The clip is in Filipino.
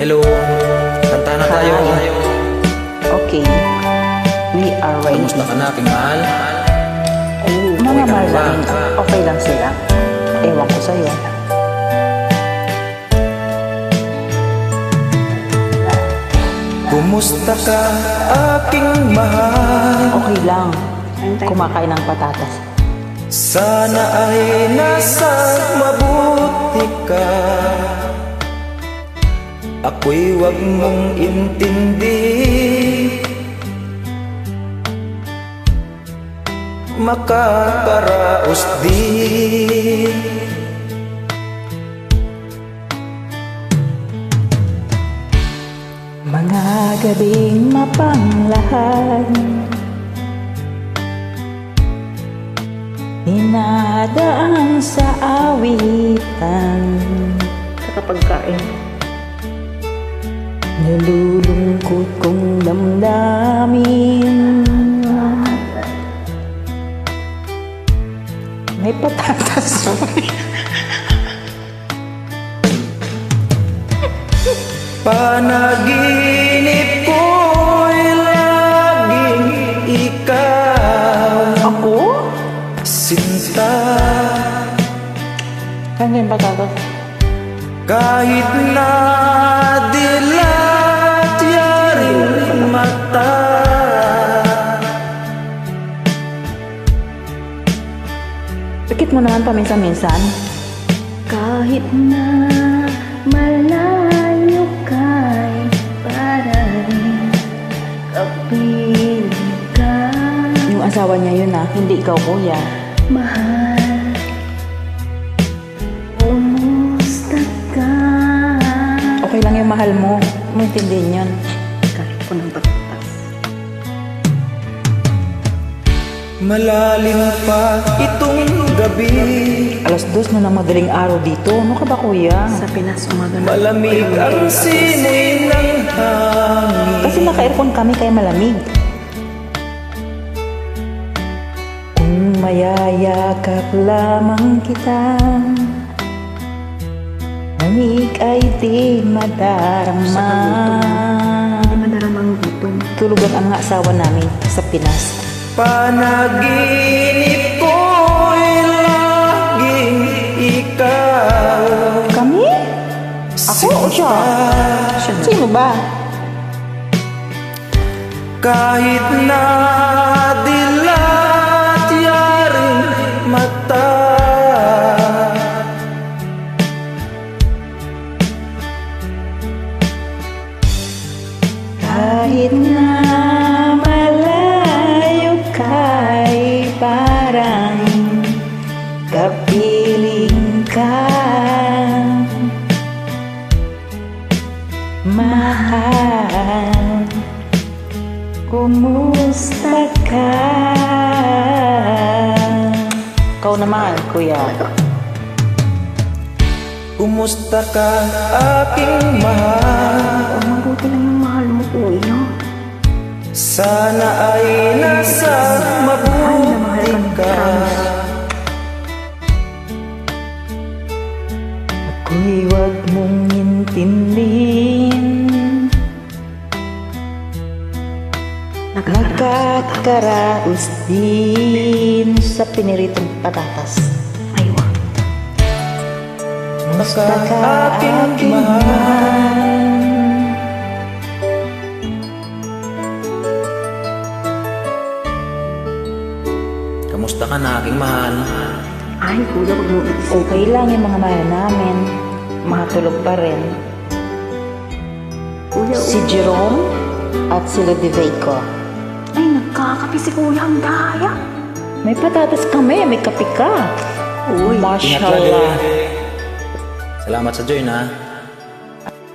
Hello, kanta na tayo. Okay. We are ready. Kamusta ka na, aking mahal? Mga mahal namin, okay lang sila. Ewan ko sa'yo. Kumusta ka, aking mahal? Okay lang. Kumakain ng patatas. Sana ay nasa mabuti ka. Ako'y wag mong intindi, makakaraos din. Mga gabing mapanglahan, dinadaan sa awitan. Kakapagkain. Nalulungkot kong damdamin. May patatas. Panaginip ko'y laging ikaw. Ako? Sinta, Saan yung patatas? kahit na dilat yaring mata. Pikit mo naman paminsan-minsan. Kahit na malayo ka'y parating kapiling ka. Yung asawa niya yun hindi ikaw kuya. Mahal, kumusta ka? Okay lang yung mahal mo. Maintindihan yun. Kahit ko ng patatas. Malalim pa itong gabi, 2:00 na ng madaling araw dito. Ano ka ba kuya? Sa Pinas umaga na. malamig ang simoy ng hangin. Kasi naka-aircon kami kaya malamig. Kung mayayakap lamang kita, manig ay di madarama. Hindi madaramang gutom. Tulugan ang asawa namin sa Pinas. Panaginip ko'y laging ikaw. Kami? Ako o siya? Sino ba? Kahit na dilat yaring mata. Kahit na malayo ka'y parang kapiling ka. Mahal, kumusta ka? Ikaw naman, kuya. Kumusta ka, aking mahal? Mabuti lang yung mahal mo, kuya. Sana ay nasa mabuti ka. Ako'y wag mong intindihin, nakakaraos din sa piniritong patatas. Aywa. Basta aking mahal. Kamusta ka na, aking mahal? Ay, kuya, wag mo iisip. Okay lang yung mga mahal namin. Makatulog pa rin. Kuya, Si Jerome at sila Diveco. ay, nagkakapi si kuya ang daya. May patatas kami, may kape ka. Uy, Ingat lagi. Mashallah. Salamat sa join, ha?